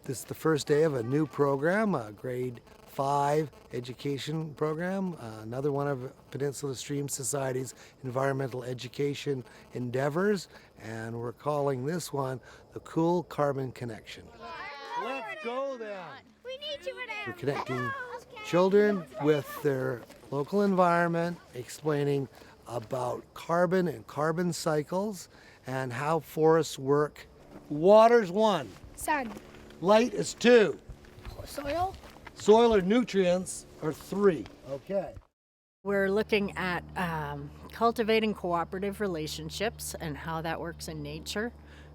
This is the first day of a new program, a grade 5 education program, another one of Peninsula Stream Society's environmental education endeavors, and we're calling this one the Cool Carbon Connection. Let's go then! We need you, madam! We're connecting children with their local environment, explaining about carbon and carbon cycles and how forests work. Water's 1. Sun. Light is 2. Soil. Soil or nutrients are 3. Okay. We're looking at cultivating cooperative relationships and how that works in nature.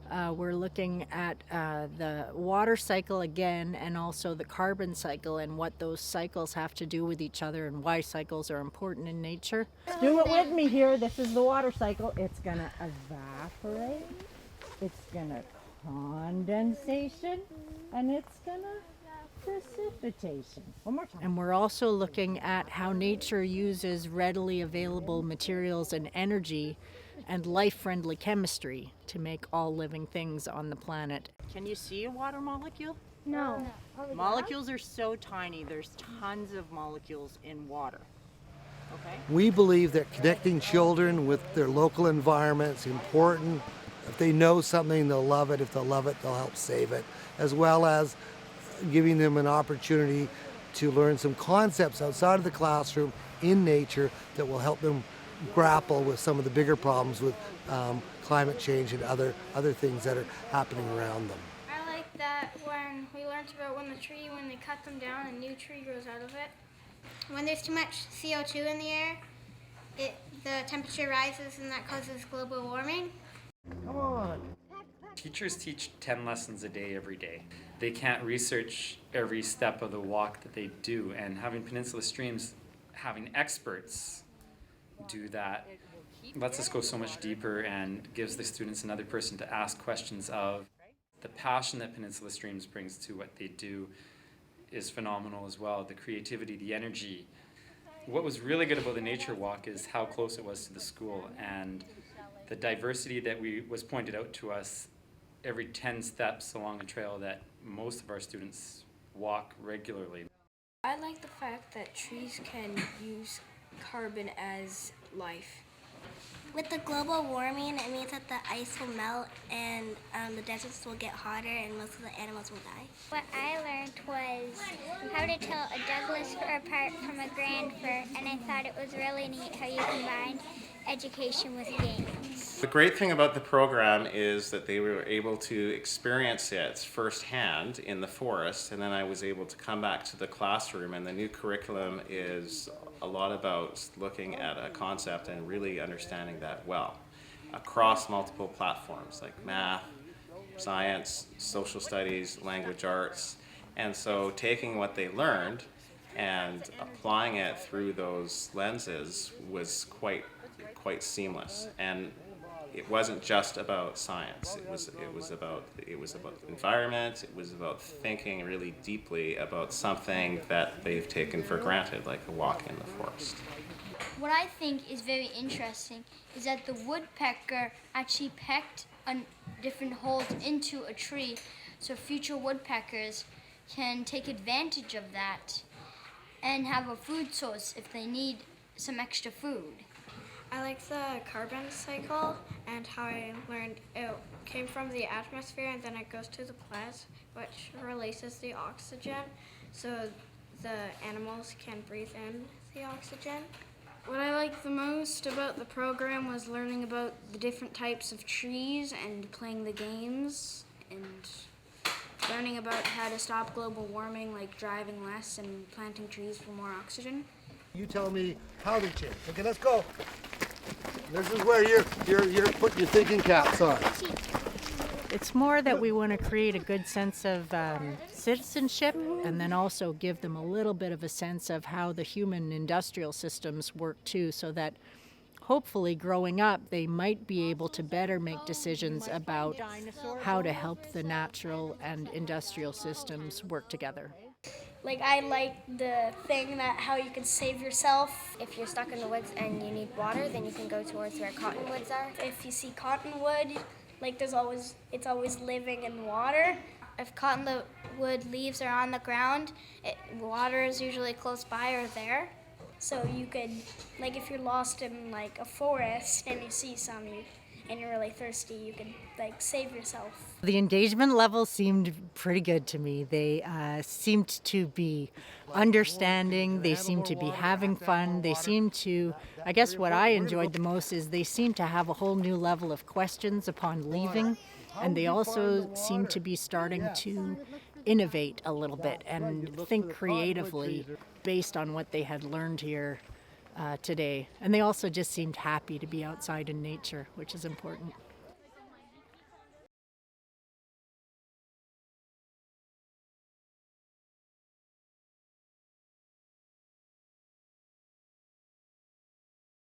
We're looking at the water cycle again, and also the carbon cycle and what those cycles have to do with each other and why cycles are important in nature. Do it with me here. This is the water cycle. It's going to evaporate. It's going to condensation, and it's going to precipitation. One more time. And we're also looking at how nature uses readily available materials and energy and life-friendly chemistry to make all living things on the planet. Can you see a water molecule? No. Molecules are so tiny. There's tons of molecules in water. Okay? We believe that connecting children with their local environment is important. If they know something, they'll love it. If they'll love it, they'll help save it, as well as giving them an opportunity to learn some concepts outside of the classroom in nature that will help them grapple with some of the bigger problems with climate change and other things that are happening around them. I like that when we learned about when they cut them down, a new tree grows out of it. When there's too much CO2 in the air, the temperature rises and that causes global warming. Come on. Teachers teach 10 lessons a day every day. They can't research every step of the walk that they do, and having Peninsula Streams, having experts do that lets us go so much deeper and gives the students another person to ask questions of. The passion that Peninsula Streams brings to what they do is phenomenal as well. The creativity, the energy. What was really good about the nature walk is how close it was to the school, and the diversity that was pointed out to us every 10 steps along a trail that most of our students walk regularly. I like the fact that trees can use carbon as life. With the global warming, it means that the ice will melt and the deserts will get hotter and most of the animals will die. What I learned was how to tell a Douglas fir apart from a grand fir, and I thought it was really neat how you combined education with games. The great thing about the program is that they were able to experience it firsthand in the forest, and then I was able to come back to the classroom, and the new curriculum is a lot about looking at a concept and really understanding that well across multiple platforms like math, science, social studies, language arts. And so taking what they learned and applying it through those lenses was quite seamless. And it wasn't just about science. It was about environment. It was about thinking really deeply about something that they've taken for granted, like a walk in the forest. What I think is very interesting is that the woodpecker actually pecked different holes into a tree, so future woodpeckers can take advantage of that and have a food source if they need some extra food. I like the carbon cycle and how I learned it came from the atmosphere and then it goes to the plants, which releases the oxygen so the animals can breathe in the oxygen. What I liked the most about the program was learning about the different types of trees and playing the games and learning about how to stop global warming, like driving less and planting trees for more oxygen. You tell me how they change. Okay, let's go. This is where you're putting your thinking caps on. It's more that we want to create a good sense of citizenship, and then also give them a little bit of a sense of how the human industrial systems work too, so that hopefully growing up they might be able to better make decisions about how to help the natural and industrial systems work together. Like, I like the thing that how you can save yourself. If you're stuck in the woods and you need water, then you can go towards where cottonwoods are. If you see cottonwood, like it's always living in water. if cottonwood leaves are on the ground, water is usually close by or there. So you could, like, if you're lost in like a forest and you see some, and you're really thirsty, you could like save yourself. The engagement level seemed pretty good to me. They seemed to be understanding, they seemed to be having fun, they seemed to, I guess what I enjoyed the most is they seemed to have a whole new level of questions upon leaving, and they also seemed to be starting to innovate a little bit and think creatively based on what they had learned here today. And they also just seemed happy to be outside in nature, which is important.